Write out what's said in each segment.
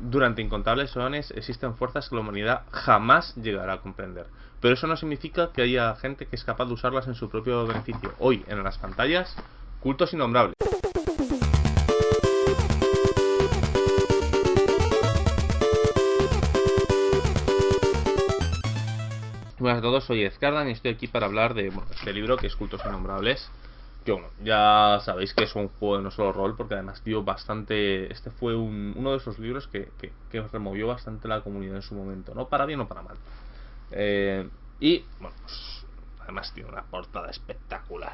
durante incontables eones existen fuerzas que la humanidad jamás llegará a comprender. Pero eso no significa que haya gente que es capaz de usarlas en su propio beneficio. Hoy, en las pantallas, cultos innombrables. Buenas a todos, soy Ezcardan y estoy aquí para hablar de este libro que es Cultos Innombrables. Que bueno, ya sabéis que es un juego de no solo rol, porque además dio bastante. Este fue uno de esos libros que removió bastante la comunidad en su momento, no para bien o para mal. Y bueno, pues, además tiene una portada espectacular.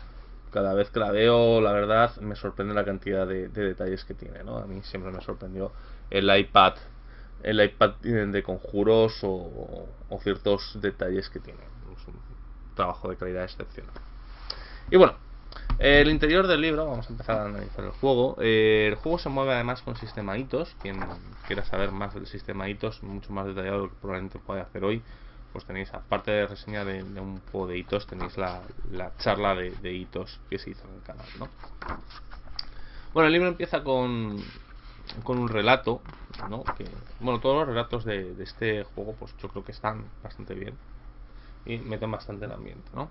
Cada vez que la veo, la verdad, me sorprende la cantidad de detalles que tiene, ¿no? A mí siempre me sorprendió el iPad de conjuros o ciertos detalles que tiene. Es un trabajo de calidad excepcional. Y bueno, el interior del libro, vamos a empezar a analizar el juego. El juego se mueve además con sistema hitos. Quien quiera saber más del sistema hitos, mucho más detallado de lo que probablemente pueda hacer hoy, pues tenéis, aparte de reseña de un juego de hitos, tenéis la charla de hitos que se hizo en el canal, ¿no? Bueno, el libro empieza con un relato, ¿no? Que, bueno, todos los relatos de este juego, pues yo creo que están bastante bien y meten bastante el ambiente, ¿no?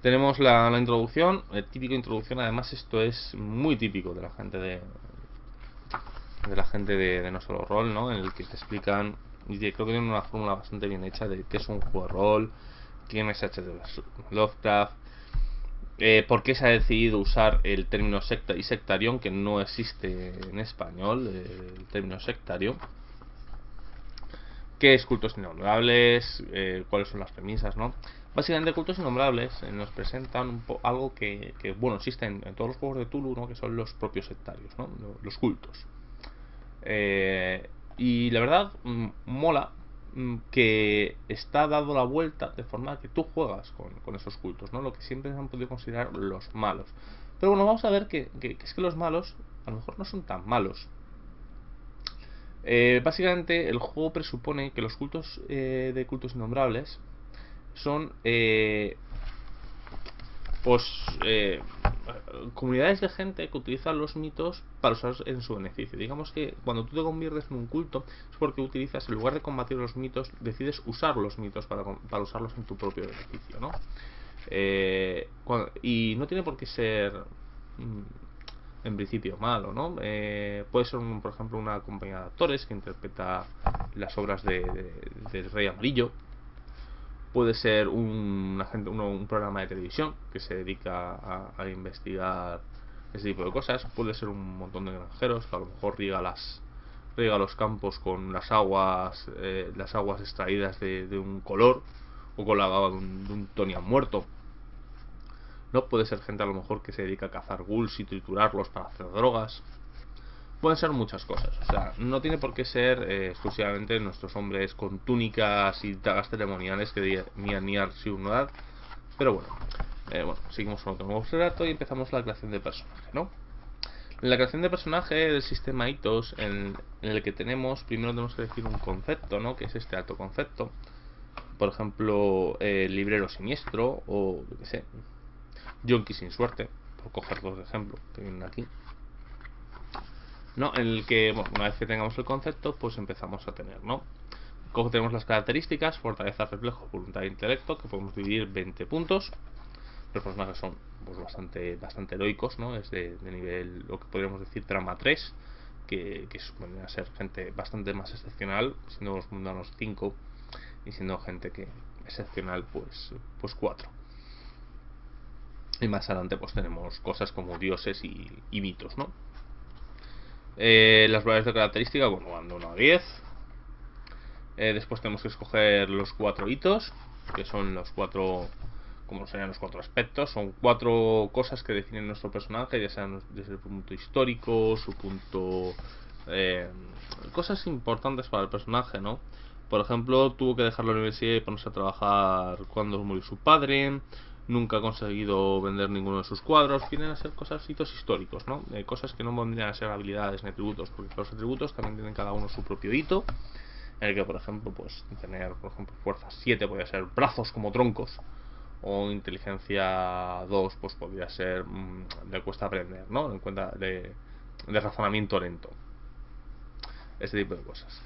Tenemos la introducción, el típico introducción. Además, esto es muy típico de la gente de No Solo Rol, ¿no? En el que te explican, y creo que tienen una fórmula bastante bien hecha de qué es un juego de rol, quién es H.P. Lovecraft, por qué se ha decidido usar el término secta y sectarión, que no existe en español, el término sectario, qué es Cultos Innombrables, cuáles son las premisas, ¿no? Básicamente, Cultos Innombrables nos presentan algo que bueno, existe en todos los juegos de Cthulhu, ¿no? Que son los propios sectarios, ¿no? Los cultos. Y la verdad, mola que está dado la vuelta de forma que tú juegas con esos cultos, ¿no? Lo que siempre se han podido considerar los malos. Pero bueno, vamos a ver que es que los malos a lo mejor no son tan malos. Básicamente el juego presupone que los cultos de Cultos Innombrables son pues comunidades de gente que utilizan los mitos para usarlos en su beneficio. Digamos que cuando tú te conviertes en un culto es porque utilizas, en lugar de combatir los mitos, decides usar los mitos para usarlos en tu propio beneficio, ¿no? Y no tiene por qué ser en principio malo, ¿no? Puede ser, por ejemplo, una compañía de actores que interpreta las obras del Rey Amarillo. Puede ser un programa de televisión que se dedica a investigar ese tipo de cosas. Puede ser un montón de granjeros que a lo mejor riega los campos con las aguas extraídas de un color, o con la baba de un Tonian muerto. No puede ser gente a lo mejor que se dedica a cazar ghouls y triturarlos para hacer drogas. Pueden ser muchas cosas, o sea, no tiene por qué ser exclusivamente nuestros hombres con túnicas y dagas ceremoniales que ni ciudad. Pero bueno, seguimos con otro nuevo relato y empezamos la creación de personaje, ¿no? En la creación de personaje del sistema hitos, en el que primero tenemos que decir un concepto, ¿no? Que es este alto concepto. Por ejemplo, librero siniestro, o yo qué sé, yonki sin suerte, por coger dos ejemplos que vienen aquí, ¿no? En el que, bueno, una vez que tengamos el concepto, pues empezamos a tener, ¿no? Como tenemos las características: fortaleza, reflejo, voluntad e intelecto, que podemos dividir 20 puntos. Los personajes son pues bastante heroicos, ¿no? Es de nivel, lo que podríamos decir, trama 3, que suelen a ser gente bastante más excepcional, siendo los mundanos 5 y siendo gente que excepcional pues 4. Y más adelante pues tenemos cosas como dioses y mitos, ¿no? Las variables de característica, bueno, van de 1 a 10. Después tenemos que escoger los 4 hitos, que son los 4, como serían los 4 aspectos. Son 4 cosas que definen nuestro personaje, ya sean desde el punto histórico, su punto, cosas importantes para el personaje, ¿no? Por ejemplo, tuvo que dejar la universidad y ponerse a trabajar cuando murió su padre. Nunca ha conseguido vender ninguno de sus cuadros. Vienen a ser cosas, hitos históricos, ¿no? Cosas que no vendrían a ser habilidades ni atributos, porque los atributos también tienen cada uno su propio hito. En el que, por ejemplo, pues tener, por ejemplo, fuerza 7 podría ser brazos como troncos, o inteligencia 2 pues podría ser le cuesta aprender, ¿no? En cuenta de razonamiento lento. este tipo de cosas.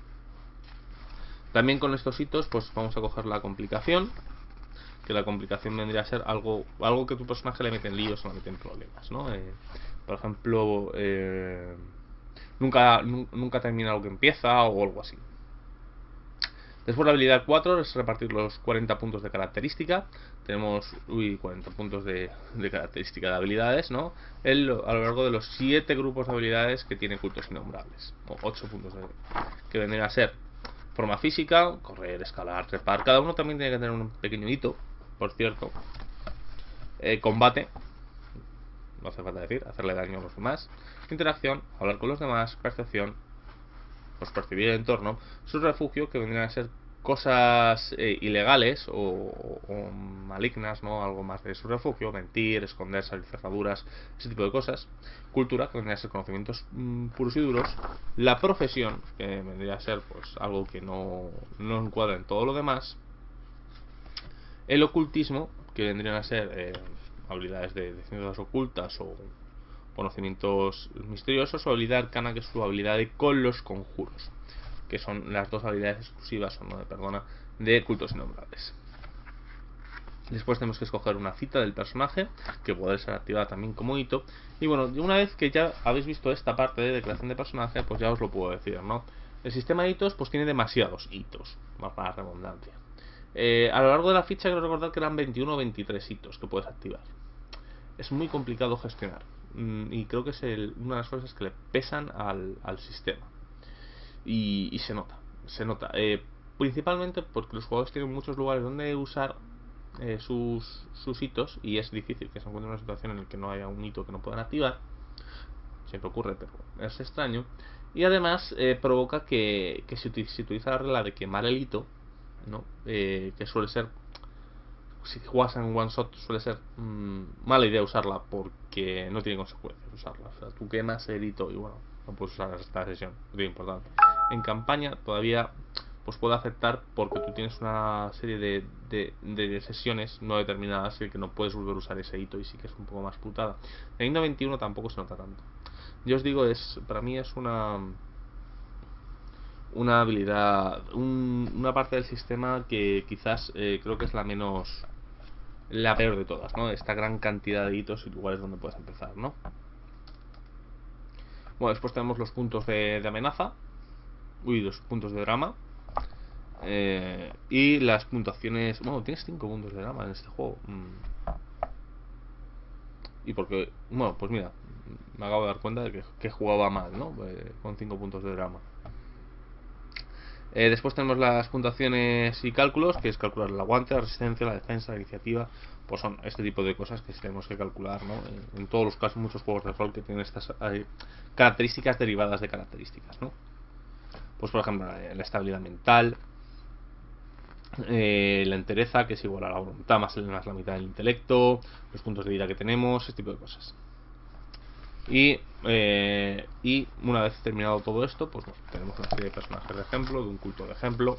También con estos hitos pues vamos a coger la complicación, que la complicación vendría a ser algo que tu personaje le mete en líos o le mete en problemas, ¿no? Por ejemplo, nunca termina lo que empieza o algo así. Después la habilidad 4 es repartir los 40 puntos de característica. Tenemos 40 puntos de característica de habilidades, ¿no? A lo largo de los 7 grupos de habilidades que tiene cultos innombrables. O 8 puntos que vendrían a ser forma física, correr, escalar, trepar. Cada uno también tiene que tener un pequeño hito, por cierto. Combate, no hace falta decir, hacerle daño a los demás. Interacción, hablar con los demás. Percepción, pues percibir el entorno. Su refugio, que vendrían a ser cosas ilegales o malignas, ¿no? Algo más de su refugio, mentir, esconder, salir cerraduras, ese tipo de cosas. Cultura, que vendría a ser conocimientos puros y duros. La profesión, que vendría a ser pues algo que no encuadra en todo lo demás. El ocultismo, que vendrían a ser habilidades de ciencias ocultas o conocimientos misteriosos, o habilidad arcana, que es su habilidad con los conjuros, que son las dos habilidades exclusivas, o no, perdona, de cultos innombrables. Después tenemos que escoger una cita del personaje, que puede ser activada también como hito. Y bueno, una vez que ya habéis visto esta parte de creación de personaje, pues ya os lo puedo decir, ¿no? El sistema de hitos pues tiene demasiados hitos, para la redundancia. A lo largo de la ficha quiero recordar que eran 21 o 23 hitos que puedes activar. Es muy complicado gestionar, y creo que es una de las cosas que le pesan al sistema. Y se nota. Principalmente porque los jugadores tienen muchos lugares donde usar sus hitos, y es difícil que se encuentre en una situación en la que no haya un hito que no puedan activar. Siempre ocurre, pero es extraño. Y además provoca que si utiliza la regla de quemar el hito, ¿no? Que suele ser, si juegas en one shot, suele ser mala idea usarla porque no tiene consecuencias usarla. O sea, tú quemas el hito y bueno, no puedes usar esta sesión, es muy importante. En campaña todavía pues puede afectar porque tú tienes una serie de sesiones no determinadas y que no puedes volver a usar ese hito, y sí que es un poco más putada. En Indo 21 tampoco se nota tanto. Yo os digo, para mí es una habilidad, una parte del sistema que quizás creo que es la peor de todas, ¿no? Esta gran cantidad de hitos y lugares donde puedes empezar, ¿no? Bueno, después tenemos los puntos de amenaza, los puntos de drama, y las puntuaciones. Bueno, tienes 5 puntos de drama en este juego. Y porque, bueno, pues mira, me acabo de dar cuenta de que jugaba mal, ¿no? Con 5 puntos de drama. Después tenemos las puntuaciones y cálculos, que es calcular el aguante, la resistencia, la defensa, la iniciativa. Pues son este tipo de cosas que tenemos que calcular, ¿no? En todos los casos, muchos juegos de rol que tienen estas características derivadas de características, ¿no? Pues por ejemplo, la estabilidad mental, la entereza, que es igual a la voluntad más la mitad del intelecto, los puntos de vida que tenemos, este tipo de cosas. Y una vez terminado todo esto, pues bueno, tenemos una serie de personajes de ejemplo, de un culto de ejemplo.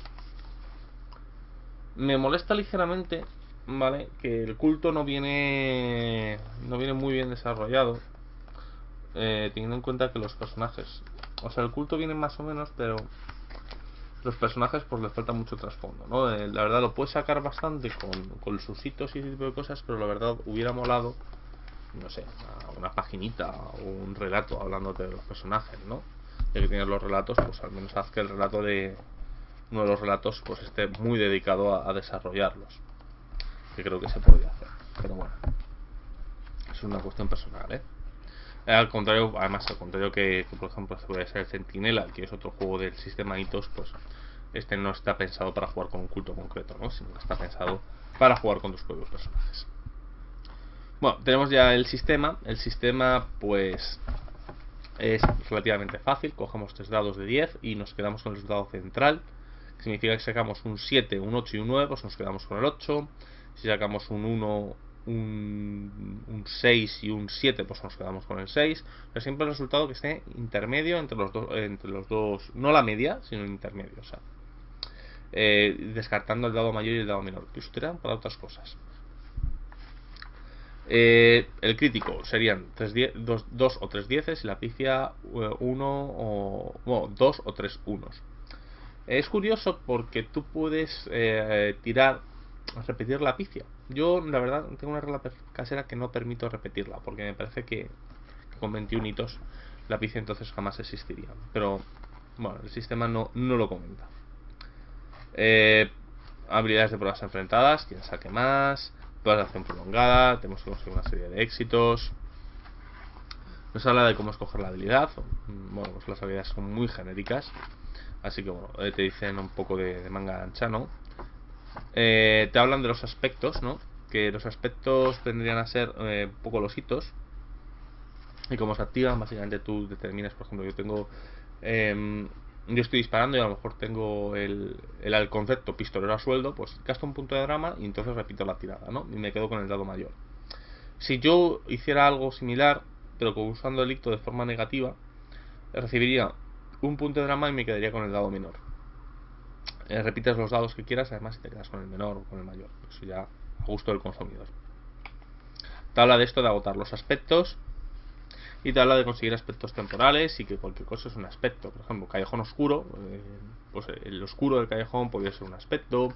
Me molesta ligeramente, ¿vale?, que el culto no viene muy bien desarrollado, teniendo en cuenta que los personajes, o sea, el culto viene más o menos, pero los personajes pues les falta mucho trasfondo, ¿no? La verdad lo puedes sacar bastante con sus hitos y ese tipo de cosas, pero la verdad hubiera molado, no sé, una paginita o un relato hablándote de los personajes, ¿no? Ya que tienes los relatos, pues al menos haz que el relato de uno de los relatos pues esté muy dedicado a desarrollarlos, que creo que se podría hacer, pero bueno, es una cuestión personal, ¿eh? Al contrario que por ejemplo se puede ser Centinela, que es otro juego del sistema hitos, pues este no está pensado para jugar con un culto concreto, ¿no? Sino que está pensado para jugar con tus propios personajes. Bueno, tenemos ya el sistema. El sistema pues es relativamente fácil. Cogemos 3 dados de 10 y nos quedamos con el resultado central, que significa que sacamos un 7, un 8 y un 9, pues nos quedamos con el 8. Si sacamos un 1, un 6 y un 7, pues nos quedamos con el 6. Pero siempre el resultado que esté intermedio entre los dos, no la media, sino el intermedio, o sea, descartando el dado mayor y el dado menor, que utilizan para otras cosas. El crítico serían 2 o 3 dieces y la pifia 2 o 3 unos. Es curioso porque tú puedes repetir la pifia. Yo, la verdad, tengo una regla casera que no permito repetirla, porque me parece que con 21 hitos la pifia entonces jamás existiría. Pero, bueno, el sistema no lo comenta. Habilidades de pruebas enfrentadas, quien saque más, pruebas de acción prolongada, tenemos que conseguir una serie de éxitos. Nos habla de cómo escoger la habilidad. Bueno, pues las habilidades son muy genéricas, así que bueno, te dicen un poco de manga ancha, ¿no? Te hablan de los aspectos, ¿no? Que los aspectos tendrían a ser un poco los hitos y cómo se activan. Básicamente tú determinas, por ejemplo, yo estoy disparando y a lo mejor tengo el concepto pistolero a sueldo, pues gasto un punto de drama y entonces repito la tirada, ¿no? Y me quedo con el dado mayor. Si yo hiciera algo similar, pero usando el hito de forma negativa, recibiría un punto de drama y me quedaría con el dado menor. Repites los dados que quieras, además si te quedas con el menor o con el mayor. Eso ya a gusto del consumidor. Te habla de esto de agotar los aspectos y te habla de conseguir aspectos temporales y que cualquier cosa es un aspecto. Por ejemplo, callejón oscuro, pues el oscuro del callejón podría ser un aspecto.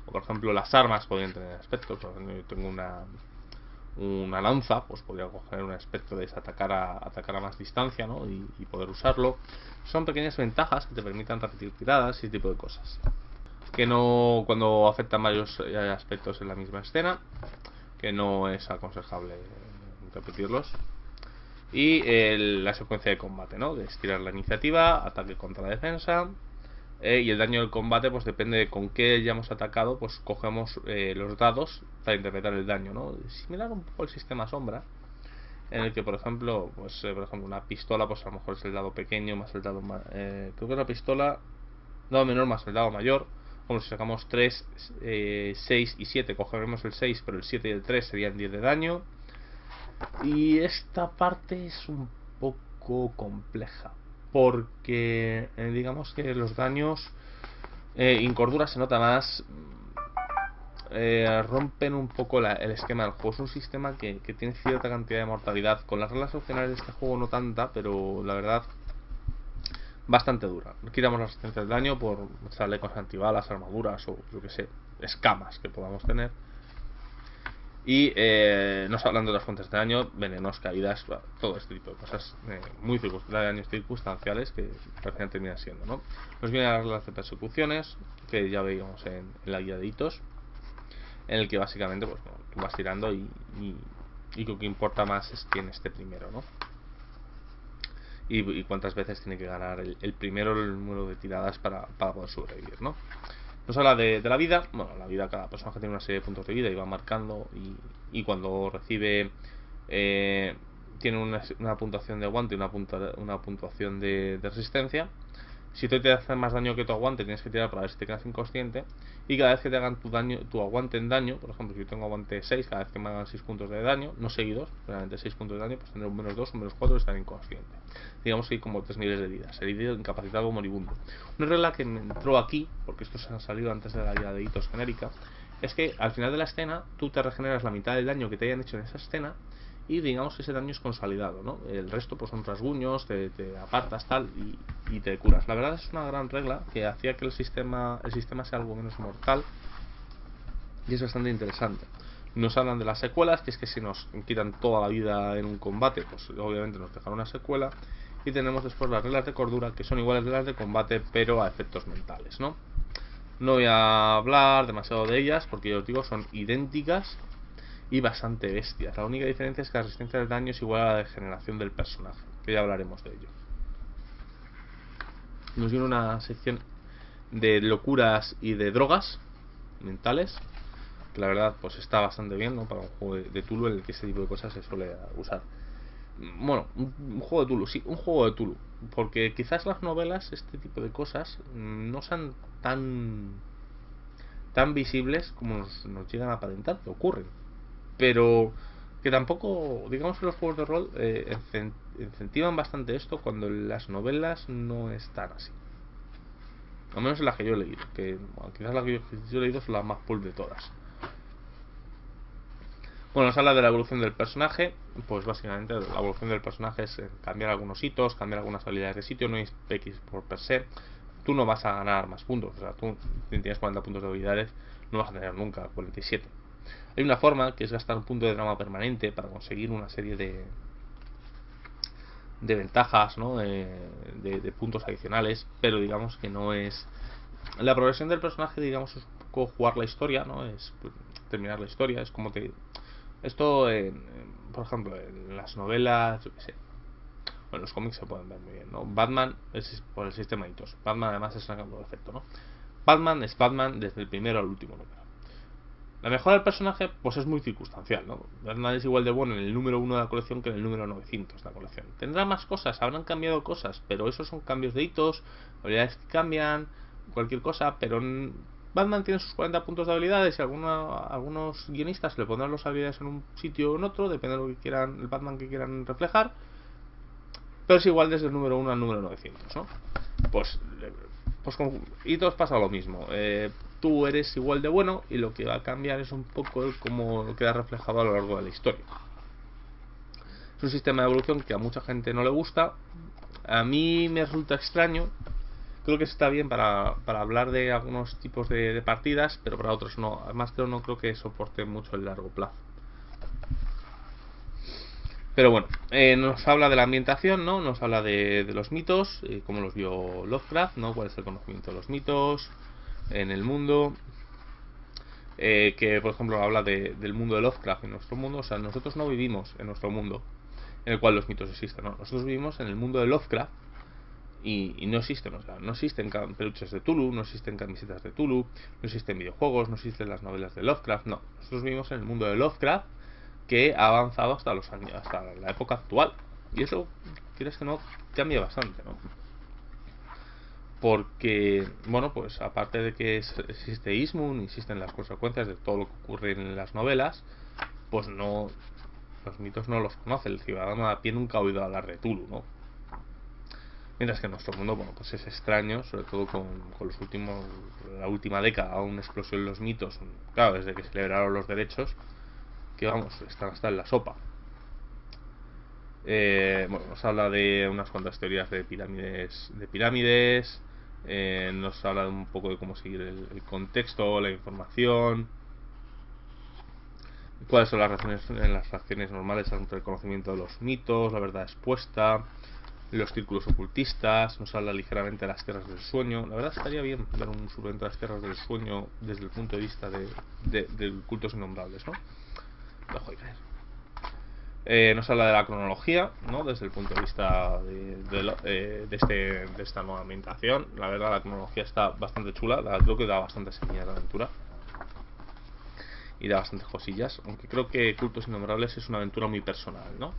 O por ejemplo, las armas podrían tener aspectos. Por ejemplo, yo tengo una lanza, pues podría coger un aspecto de atacar a más distancia, ¿no? Y poder usarlo. Son pequeñas ventajas que te permitan repetir tiradas y ese tipo de cosas. Que no, cuando afectan varios aspectos en la misma escena, que no es aconsejable repetirlos. Y la secuencia de combate, ¿no? De estirar la iniciativa, ataque contra la defensa. Y el daño del combate, pues depende de con qué hayamos atacado, pues cogemos los dados para interpretar el daño, ¿no? Similar un poco al sistema sombra, en el que por ejemplo, una pistola, pues a lo mejor es el dado pequeño más el dado creo que es la pistola dado menor más el dado mayor. Como si sacamos 3, 6 y 7, cogeremos el 6, pero el 7 y el 3 serían 10 de daño. Y esta parte es un poco compleja, porque digamos que los daños Incordura se nota más, rompen un poco el esquema del juego. Es un sistema que tiene cierta cantidad de mortalidad. Con las reglas opcionales de este juego no tanta, pero la verdad bastante dura. Quitamos la resistencia del daño por chalecos antibalas, armaduras o yo que sé, escamas que podamos tener. Y nos hablan de las fuentes de daño, venenos, caídas, todo este tipo de cosas muy circunstanciales que al final terminan siendo, ¿no? Nos vienen las reglas de persecuciones, que ya veíamos en la guía de hitos, en el que básicamente pues, bueno, tú vas tirando y lo que importa más es quién esté primero, ¿no? Y cuántas veces tiene que ganar el primero el número de tiradas para poder sobrevivir, ¿no? Nos habla de la vida. Bueno, la vida, cada personaje tiene una serie de puntos de vida y va marcando. Y cuando recibe, tiene una puntuación de aguante y una puntuación de resistencia. Si tú te haces más daño que tu aguante, tienes que tirar para ver si te quedas inconsciente. Y cada vez que te hagan tu aguante en daño, por ejemplo, si yo tengo aguante 6, cada vez que me hagan 6 puntos de daño, no seguidos, realmente 6 puntos de daño, pues tendré un menos 2, un menos 4 y estar inconsciente. Digamos que hay como 3 niveles de vida: herido, incapacitado o moribundo. Una regla que me entró aquí, porque estos se han salido antes de la guía de hitos genérica, es que al final de la escena tú te regeneras la mitad del daño que te hayan hecho en esa escena. Y digamos que ese daño es consolidado, ¿no? El resto pues son rasguños, te apartas tal y te curas. La verdad es una gran regla que hacía que el sistema sea algo menos mortal y es bastante interesante. Nos hablan de las secuelas, que es que si nos quitan toda la vida en un combate, pues obviamente nos dejan una secuela. Y tenemos después las reglas de cordura, que son iguales a las de combate, pero a efectos mentales, ¿no? No voy a hablar demasiado de ellas, porque yo os digo, son idénticas y bastante bestias. La única diferencia es que la resistencia del daño es igual a la degeneración del personaje, que ya hablaremos de ello. Nos viene una sección de locuras y de drogas mentales, que la verdad pues está bastante bien, ¿no? Para un juego de Tulu en el que este tipo de cosas se suele usar. Bueno, un juego de Tulu, sí, un juego de Tulu, porque quizás las novelas, este tipo de cosas no sean tan visibles como nos llegan a aparentar que ocurren, pero que tampoco, digamos que los juegos de rol incentivan bastante esto cuando en las novelas no están así. Al menos en las que yo he leído, que bueno, quizás las que yo he leído son las más pulp de todas. Bueno, nos habla de la evolución del personaje. Pues básicamente la evolución del personaje es cambiar algunos hitos, cambiar algunas habilidades de sitio. No es X por per se. Tú no vas a ganar más puntos. O sea, tú tienes 40 puntos de habilidades, no vas a tener nunca 47. Hay una forma que es gastar un punto de drama permanente para conseguir una serie de ventajas, ¿no? De puntos adicionales, pero digamos que no es la progresión del personaje, digamos, es un poco jugar la historia, ¿no? Es terminar la historia, es como te esto por ejemplo, en las novelas, yo qué sé, bueno, los cómics se pueden ver muy bien, ¿no? Batman es por el sistema de hitos. Batman además es un ejemplo perfecto, ¿no? Batman es Batman desde el primero al último número. La mejora del personaje pues es muy circunstancial, ¿no? Batman es igual de bueno en el número 1 de la colección que en el número 900 de la colección. Tendrá más cosas, habrán cambiado cosas, pero esos son cambios de hitos, habilidades que cambian, cualquier cosa, pero Batman tiene sus 40 puntos de habilidades y algunos guionistas le pondrán las habilidades en un sitio o en otro, depende de lo que quieran, el Batman que quieran reflejar, pero es igual desde el número 1 al número 900, ¿no? Pues con hitos pasa lo mismo. Tú eres igual de bueno y lo que va a cambiar es un poco cómo queda reflejado a lo largo de la historia. Es un sistema de evolución que a mucha gente no le gusta. A mí me resulta extraño. Creo que está bien para hablar de algunos tipos de partidas, pero para otros no. Además, no creo que soporte mucho el largo plazo. Pero bueno, nos habla de la ambientación, ¿no? Nos habla de los mitos, cómo los vio Lovecraft, ¿no? Cuál es el conocimiento de los mitos en el mundo. Que por ejemplo habla del mundo de Lovecraft en nuestro mundo. O sea, nosotros no vivimos en nuestro mundo en el cual los mitos existen, ¿no? Nosotros vivimos en el mundo de Lovecraft y no existen, o sea, no existen peluches de Tulu, no existen camisetas de Tulu, no existen videojuegos, no existen las novelas de Lovecraft, no. Nosotros vivimos en el mundo de Lovecraft que ha avanzado hasta los años, hasta la época actual. Y eso, quieres que no, cambia bastante, ¿no? Porque, bueno, pues aparte de que existe Ismun, existen las consecuencias de todo lo que ocurre en las novelas, pues no, los mitos no los conoce, el ciudadano a pie nunca ha oído hablar de Tulu, ¿no? Mientras que en nuestro mundo, bueno, pues es extraño, sobre todo con los últimos, la última década, una explosión en los mitos, claro, desde que se celebraron los derechos, que vamos, están hasta en la sopa. Bueno, nos habla de unas cuantas teorías de pirámides, nos habla un poco de cómo seguir el contexto, la información, cuáles son las reacciones normales ante el conocimiento de los mitos, la verdad expuesta, los círculos ocultistas. Nos habla ligeramente de las tierras del sueño. La verdad estaría bien dar un suplemento a las tierras del sueño desde el punto de vista de cultos innombrables, ¿no? Dejo de caer. Nos habla de la cronología, ¿no? Desde el punto de vista de esta nueva ambientación. La verdad, la cronología está bastante chula. Creo que da bastantes semillas de aventura y da bastantes cosillas. Aunque creo que Cultos Innombrables es una aventura muy personal, ¿no?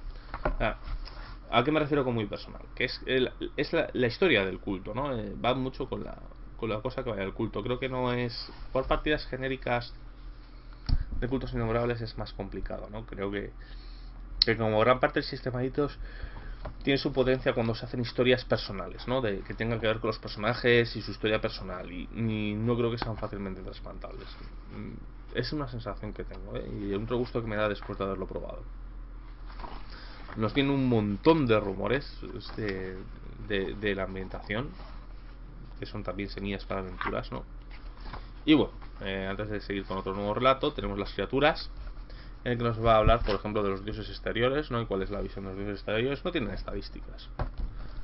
¿A qué me refiero con muy personal? Que es la historia del culto, ¿no? Va mucho con la cosa que vaya del culto. Creo que no es. Por partidas genéricas de Cultos Innombrables es más complicado, ¿no? Creo que como gran parte del sistema de hitos tiene su potencia cuando se hacen historias personales, ¿no? Que tengan que ver con los personajes y su historia personal, y no creo que sean fácilmente trasplantables. Es una sensación que tengo, y un regusto que me da después de haberlo probado. Nos vienen un montón de rumores de la ambientación, que son también semillas para aventuras, ¿no? Y bueno, antes de seguir con otro nuevo relato, tenemos las criaturas, en el que nos va a hablar, por ejemplo, de los dioses exteriores, ¿no? Y cuál es la visión de los dioses exteriores. No tienen estadísticas,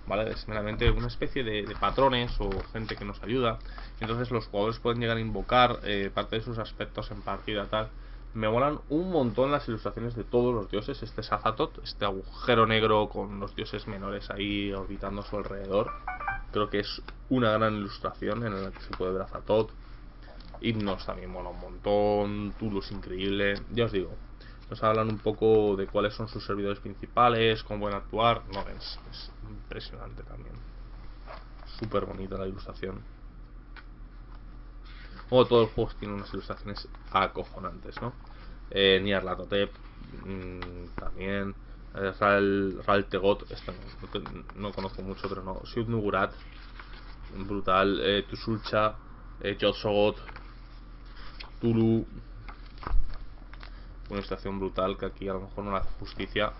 ¿vale? Es meramente una especie de patrones o gente que nos ayuda. Entonces los jugadores pueden llegar a invocar parte de sus aspectos en partida, tal. Me molan un montón las ilustraciones de todos los dioses. Este es Azathoth, este agujero negro con los dioses menores ahí orbitando a su alrededor. Creo que es una gran ilustración en la que se puede ver Azathoth. Himnos también mola un montón. Tulu es increíble. Ya os digo, nos hablan un poco de cuáles son sus servidores principales, cómo pueden actuar. No, es impresionante también. Súper bonita la ilustración. Como todo el juego tiene unas ilustraciones acojonantes, ¿no? Nyarlathotep también. Ral Tegot, esto no conozco mucho, pero no. Siud-Nugurat, brutal. Tusulcha, Yog-Sothoth, Tulu. una ilustración brutal que aquí a lo mejor no le hace justicia,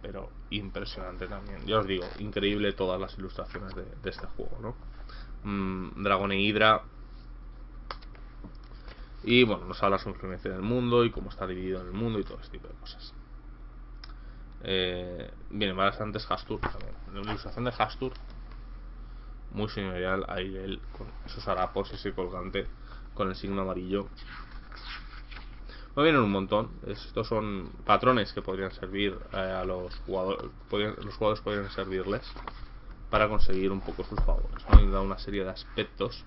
pero impresionante también. Ya os digo, increíble todas las ilustraciones de este juego, ¿no? Dragón e Hidra. Y bueno, nos habla su influencia en el mundo y cómo está dividido en el mundo y todo este tipo de cosas. Vienen bastantes Hastur también. La ilustración de Hastur, muy señorial, ahí él con esos harapos, ese colgante con el signo amarillo. No vienen un montón. Estos son patrones que podrían servir a los jugadores. Los jugadores podrían servirles para conseguir un poco sus favores, ¿no? Y da una serie de aspectos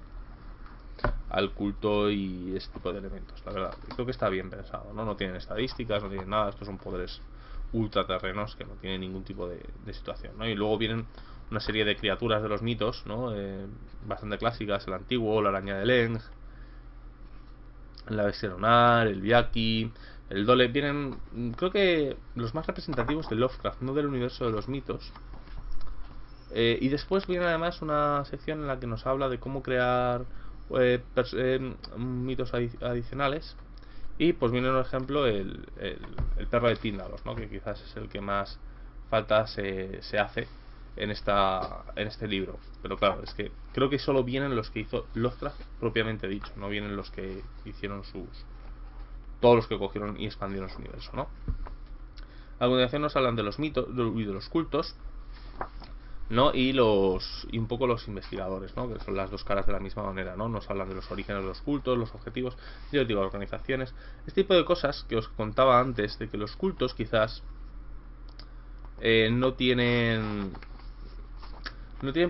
al culto y este tipo de elementos. La verdad, creo que está bien pensado, ¿no? No tienen estadísticas, no tienen nada. Estos son poderes ultraterrenos que no tienen ningún tipo de situación, ¿no? Y luego vienen una serie de criaturas de los mitos, ¿no? Bastante clásicas, el antiguo, la araña de Leng, la bestia lunar, el Vyaki, el Dole. Vienen, creo que los más representativos de Lovecraft, no del universo de los mitos. Y después viene además una sección en la que nos habla de cómo crear mitos adicionales. Y pues viene un ejemplo, el perro de Tíndalos, ¿no? Que quizás es el que más falta se hace en este libro. Pero claro, es que creo que solo vienen los que hizo Lovecraft propiamente dicho, no vienen los que hicieron todos los que cogieron y expandieron su universo, ¿no? A continuación nos hablan de los mitos y de los cultos, ¿no? Y un poco los investigadores, ¿no? Que son las dos caras de la misma moneda, ¿no? Nos hablan de los orígenes de los cultos, los objetivos, yo os digo, organizaciones, este tipo de cosas que os contaba antes, de que los cultos quizás no tienen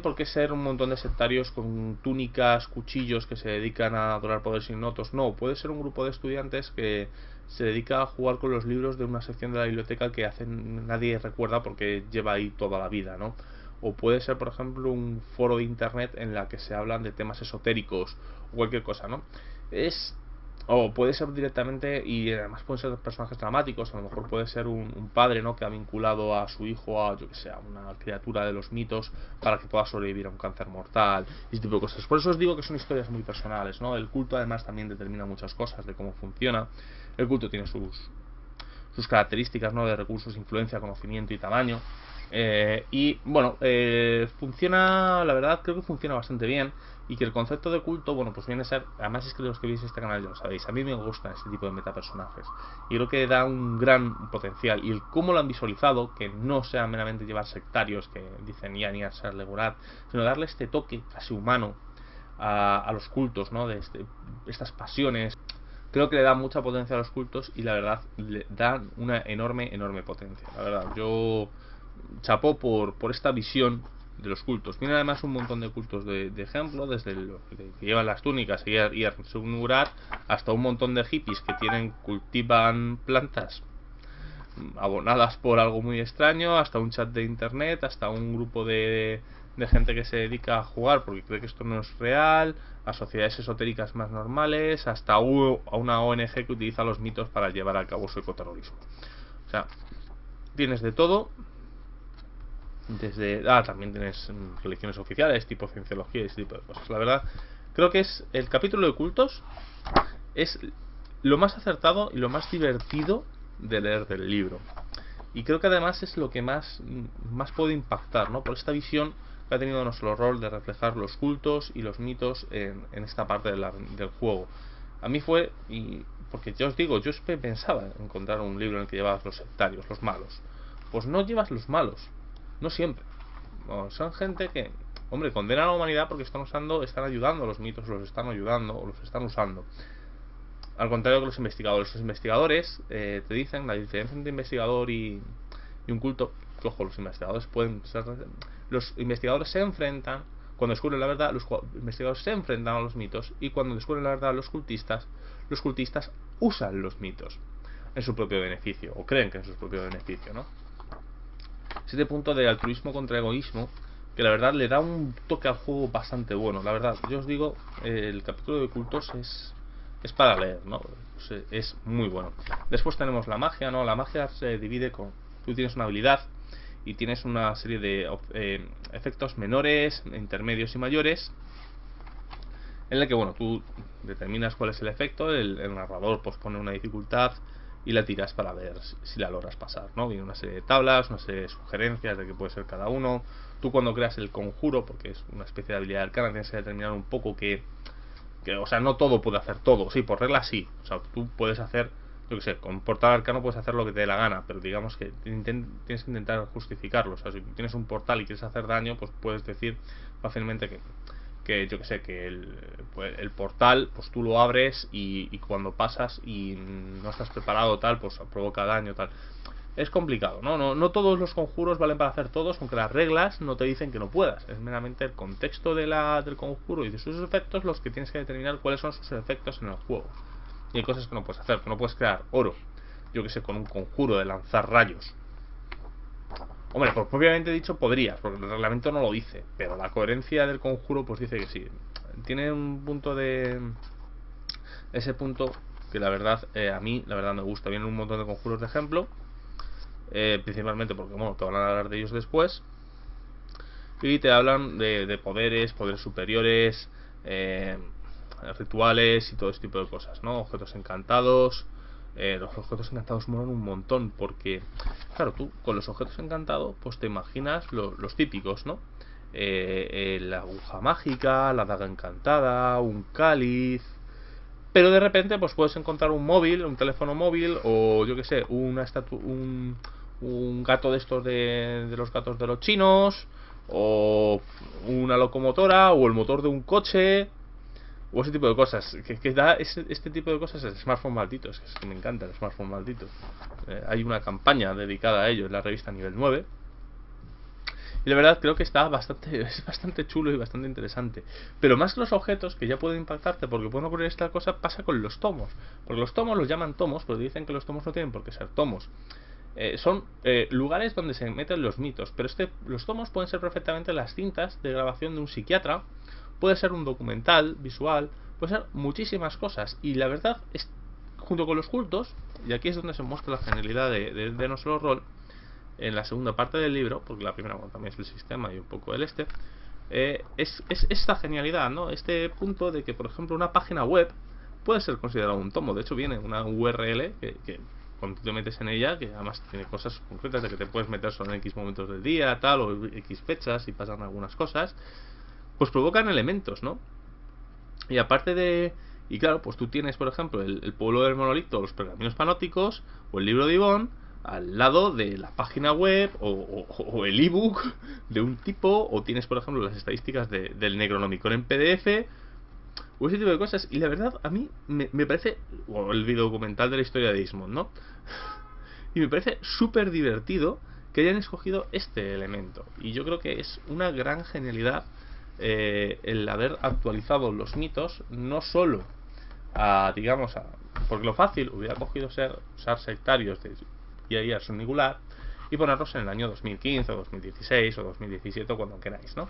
por qué ser un montón de sectarios con túnicas, cuchillos que se dedican a adorar poderes ignotos. No, puede ser un grupo de estudiantes que se dedica a jugar con los libros de una sección de la biblioteca que nadie recuerda porque lleva ahí toda la vida, ¿no? O puede ser, por ejemplo, un foro de internet en la que se hablan de temas esotéricos o cualquier cosa, ¿no? O puede ser directamente, y además pueden ser personajes dramáticos. A lo mejor puede ser un padre, ¿no? Que ha vinculado a su hijo a, yo que sé, a una criatura de los mitos para que pueda sobrevivir a un cáncer mortal y ese tipo de cosas. Por eso os digo que son historias muy personales, ¿no? El culto además también determina muchas cosas de cómo funciona. El culto tiene sus características, ¿no? De recursos, influencia, conocimiento y tamaño. Y bueno, funciona, la verdad creo que funciona bastante bien. Y que el concepto de culto, bueno, pues viene a ser, además es que los que veis este canal ya lo sabéis, a mí me gustan este tipo de metapersonajes y creo que da un gran potencial. Y el cómo lo han visualizado, que no sea meramente llevar sectarios que dicen ya ni a ser Legorat, sino darle este toque casi humano a los cultos, ¿no? De estas pasiones. Creo que le da mucha potencia a los cultos y la verdad le dan una enorme potencia. La verdad, yo chapó por esta visión de los cultos. Viene además un montón de cultos de ejemplo, desde que llevan las túnicas y a Sunurat, hasta un montón de hippies que cultivan plantas abonadas por algo muy extraño, hasta un chat de internet, hasta un grupo de gente que se dedica a jugar porque cree que esto no es real, a sociedades esotéricas más normales, hasta a una ONG que utiliza los mitos para llevar a cabo su ecoterrorismo. O sea, tienes de todo. También tienes religiones oficiales tipo cienciología y ese tipo de cosas. La verdad, creo que es el capítulo de cultos es lo más acertado y lo más divertido de leer del libro. Y creo que además es lo que más puede impactar, ¿no? Por esta visión que ha tenido nuestro rol de reflejar los cultos y los mitos en esta parte del juego. A mí fue, porque ya os digo, yo pensaba encontrar un libro en el que llevabas los sectarios, los malos. Pues no llevas los malos. No siempre. No, son gente que, hombre, condenan a la humanidad porque están ayudando a los mitos, los están ayudando o los están usando. Al contrario que los investigadores. Los investigadores te dicen la diferencia entre investigador y un culto. Que, ojo, los investigadores se enfrentan. Cuando descubren la verdad, los investigadores se enfrentan a los mitos. Y cuando descubren la verdad, los cultistas usan los mitos en su propio beneficio. O creen que en su propio beneficio, ¿no? Este punto de altruismo contra egoísmo, que la verdad le da un toque al juego bastante bueno. La verdad, yo os digo, el capítulo de cultos es para leer, ¿no? Es muy bueno. Después tenemos la magia, ¿no? La magia se divide tú tienes una habilidad y tienes una serie de efectos menores, intermedios y mayores, en el que, bueno, tú determinas cuál es el efecto. El narrador pues pone una dificultad y la tiras para ver si la logras pasar, ¿no? Viene una serie de tablas, una serie de sugerencias de qué puede ser cada uno. Tú cuando creas el conjuro, porque es una especie de habilidad arcana, tienes que determinar un poco o sea, no todo puede hacer todo, sí, por regla sí. O sea, tú puedes hacer, yo que sé, con portal arcano puedes hacer lo que te dé la gana, pero digamos que tienes que intentar justificarlo. O sea, si tienes un portal y quieres hacer daño, pues puedes decir fácilmente que yo que sé, que el portal, pues tú lo abres y cuando pasas y no estás preparado tal, pues provoca daño tal. Es complicado, ¿no? No todos los conjuros valen para hacer todos, aunque las reglas no te dicen que no puedas. Es meramente el contexto del conjuro y de sus efectos los que tienes que determinar cuáles son sus efectos en el juego. Y hay cosas que no puedes hacer, que no puedes crear oro, yo que sé, con un conjuro de lanzar rayos. Hombre, pues propiamente dicho podrías, porque el reglamento no lo dice, pero la coherencia del conjuro pues dice que sí. Tiene un punto de... ese punto que la verdad, a mí la verdad me gusta. Vienen un montón de conjuros de ejemplo, principalmente porque, bueno, te van a hablar de ellos después. Y te hablan de poderes superiores, rituales y todo este tipo de cosas, ¿no? Objetos encantados. Los objetos encantados molan un montón porque, claro, tú con los objetos encantados pues te imaginas los típicos, ¿no? La aguja mágica, la daga encantada, un cáliz. Pero de repente pues puedes encontrar un móvil, un teléfono móvil o yo que sé, un gato de estos de los gatos de los chinos, o una locomotora o el motor de un coche o ese tipo de cosas que da este tipo de cosas. El smartphone maldito, es que me encanta el smartphone maldito. Hay una campaña dedicada a ello en la revista Nivel 9 y la verdad creo que es bastante chulo y bastante interesante. Pero más que los objetos, que ya pueden impactarte porque pueden ocurrir esta cosa, pasa con los tomos. Porque los tomos los llaman tomos, pero dicen que los tomos no tienen por qué ser tomos. Son lugares donde se meten los mitos. Pero los tomos pueden ser perfectamente las cintas de grabación de un psiquiatra. Puede ser un documental visual. Puede ser muchísimas cosas. Y la verdad es, junto con los cultos, y aquí es donde se muestra la genialidad de No Solo Rol, en la segunda parte del libro, porque la primera, bueno, también es el sistema y un poco el es esta genialidad, ¿no? Este punto de que, por ejemplo, una página web puede ser considerada un tomo. De hecho, viene una URL que cuando te metes en ella, que además tiene cosas concretas de que te puedes meter solo en X momentos del día, tal, o X fechas y pasan algunas cosas, pues provocan elementos, ¿no? Y aparte de... Y claro, pues tú tienes, por ejemplo, el pueblo del monolito, los pergaminos panópticos, o el libro de Ivonne, al lado de la página web o el ebook de un tipo, o tienes, por ejemplo, las estadísticas del Necronomicon en PDF, o ese tipo de cosas. Y la verdad, a mí me parece, o el video documental de la historia de Ismond, ¿no? Y me parece súper divertido que hayan escogido este elemento. Y yo creo que es una gran genialidad el haber actualizado los mitos, no solo porque lo fácil hubiera cogido usar sectarios de Year Singular y ponerlos en el año 2015 o 2016 o 2017 cuando queráis, ¿no?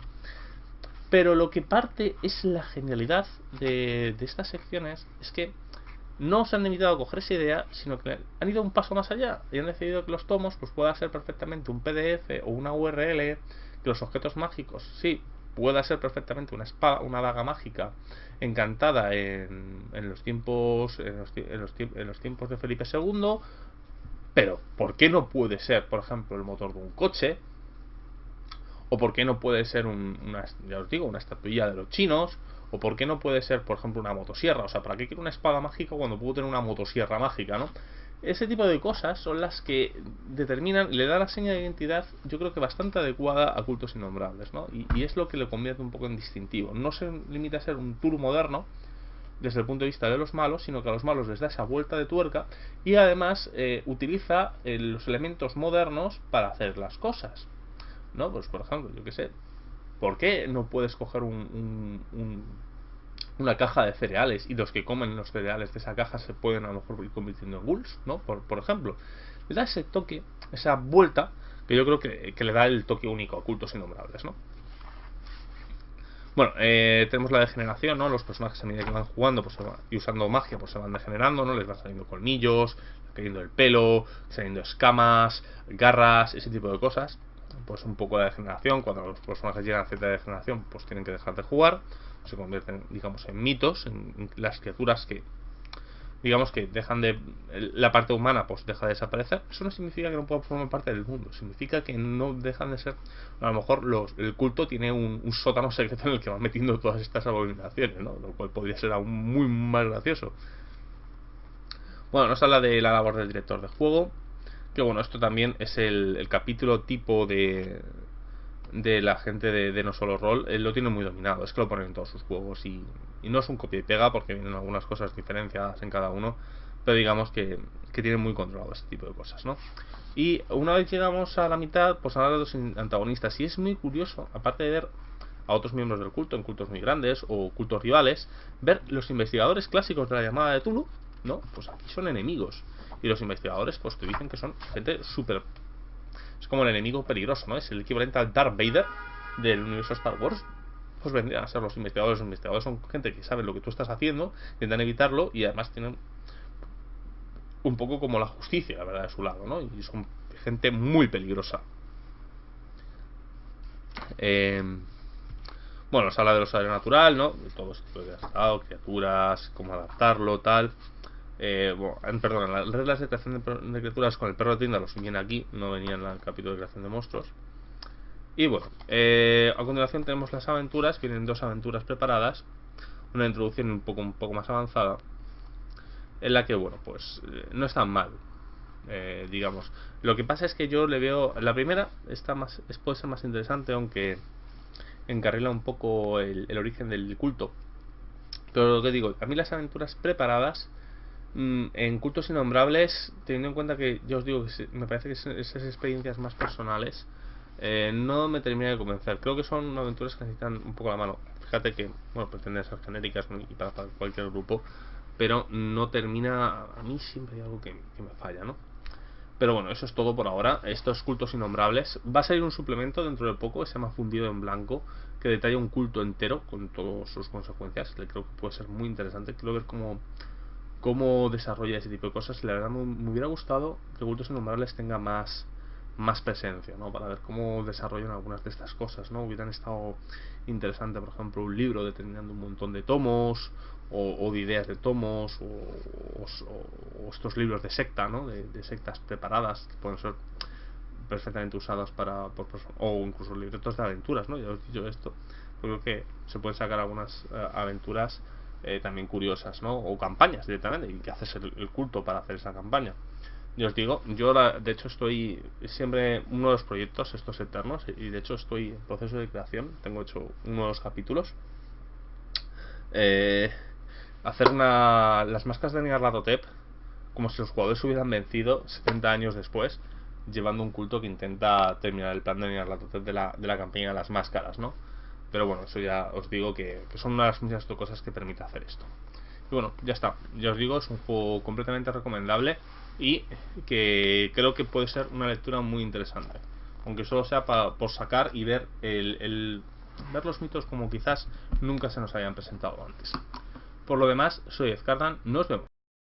Pero lo que parte es la genialidad de estas secciones, es que no se han limitado a coger esa idea, sino que han ido un paso más allá y han decidido que los tomos pues pueda ser perfectamente un PDF o una URL, que los objetos mágicos sí pueda ser perfectamente una espada, una daga mágica encantada en los tiempos de Felipe II. Pero ¿por qué no puede ser, por ejemplo, el motor de un coche? ¿O por qué no puede ser ya os digo, una estatuilla de los chinos? ¿O por qué no puede ser, por ejemplo, una motosierra? O sea, ¿para qué quiero una espada mágica cuando puedo tener una motosierra mágica, no? Ese tipo de cosas son las que determinan, le da la seña de identidad, yo creo que bastante adecuada a Cultos Innombrables, ¿no? Y es lo que le convierte un poco en distintivo. No se limita a ser un tour moderno desde el punto de vista de los malos, sino que a los malos les da esa vuelta de tuerca y además utiliza los elementos modernos para hacer las cosas, ¿no? Pues por ejemplo, yo que sé, ¿por qué no puedes coger una caja de cereales y los que comen los cereales de esa caja se pueden a lo mejor ir convirtiendo en ghouls, ¿no? Por ejemplo, le da ese toque, esa vuelta que yo creo que le da el toque único a Cultos Innombrables, ¿no? Bueno, tenemos la degeneración, ¿no? Los personajes a medida que van jugando pues y usando magia pues se van degenerando, ¿no? Les van saliendo colmillos, cayendo el pelo, saliendo escamas, garras, ese tipo de cosas. Pues un poco de degeneración. Cuando los personajes llegan a cierta degeneración pues tienen que dejar de jugar, se convierten, digamos, en mitos, en las criaturas que digamos que dejan de, la parte humana pues deja de desaparecer. Eso no significa que no puedan formar parte del mundo, significa que no dejan de ser, a lo mejor el culto tiene un sótano secreto en el que va metiendo todas estas abominaciones, ¿no? Lo cual podría ser aún muy más gracioso. Bueno, nos habla de la labor del director de juego, que bueno, esto también es el capítulo tipo de la gente de No Solo Roll. Él lo tiene muy dominado, es que lo ponen en todos sus juegos y no es un copia y pega porque vienen algunas cosas diferenciadas en cada uno, pero digamos que tienen muy controlado este tipo de cosas, ¿no? Y una vez llegamos a la mitad, pues hablar de los antagonistas, y es muy curioso, aparte de ver a otros miembros del culto en cultos muy grandes o cultos rivales, ver los investigadores clásicos de la llamada de Tulu, ¿no? Pues aquí son enemigos, y los investigadores pues te dicen que son gente súper, es como el enemigo peligroso, ¿no? Es el equivalente al Darth Vader del universo Star Wars. Pues vendrían a ser los investigadores. Los investigadores son gente que sabe lo que tú estás haciendo, intentan evitarlo y además tienen un poco como la justicia, la verdad, de su lado, ¿no? Y son gente muy peligrosa. Bueno, nos habla de lo sobrenatural, ¿no? De todo esto de estado, criaturas, cómo adaptarlo, tal. Perdón, las reglas de creación de criaturas con el perro de tienda los vienen aquí, no venían en el capítulo de creación de monstruos. Y bueno, a continuación tenemos las aventuras, vienen 2 aventuras preparadas, una introducción un poco más avanzada, en la que, bueno, pues no es tan mal, digamos. Lo que pasa es que yo le veo, la primera puede ser más interesante, aunque encarrila un poco el origen del culto. Pero lo que digo, a mí las aventuras preparadas en cultos innombrables, teniendo en cuenta que yo os digo que me parece que esas experiencias más personales no me termina de convencer. Creo que son aventuras que necesitan un poco la mano. Fíjate que, bueno, pretenden ser genéricas, ¿no? Y para cualquier grupo, pero no termina, a mí siempre hay algo que me falla, ¿no? Pero bueno, eso es todo por ahora. Estos cultos innombrables. Va a salir un suplemento dentro de poco, se llama Fundido en Blanco, que detalla un culto entero con todas sus consecuencias, que creo que puede ser muy interesante. Quiero ver cómo desarrolla ese tipo de cosas. La verdad me hubiera gustado que Cultos Innombrables tenga más presencia, ¿no? Para ver cómo desarrollan algunas de estas cosas, ¿no? Hubieran estado interesante, por ejemplo, un libro determinando un montón de tomos o de ideas de tomos o estos libros de secta, ¿no? De sectas preparadas que pueden ser perfectamente usadas o incluso libretos de aventuras, ¿no? Ya os he dicho esto. Creo que se pueden sacar algunas aventuras también curiosas, ¿no? O campañas directamente, y que haces el culto para hacer esa campaña. Y os digo, yo de hecho estoy siempre uno de los proyectos estos eternos, y de hecho estoy en proceso de creación, tengo hecho uno de los capítulos, hacer las máscaras de Nyarlathotep como si los jugadores hubieran vencido 70 años después, llevando un culto que intenta terminar el plan de Nyarlathotep de la campaña de las máscaras, ¿no? Pero bueno, eso ya os digo que son una de las muchas cosas que permite hacer esto. Y bueno, ya está. Ya os digo, es un juego completamente recomendable y que creo que puede ser una lectura muy interesante. Aunque solo sea por sacar y ver ver los mitos como quizás nunca se nos hayan presentado antes. Por lo demás, soy Ezcardan, nos vemos.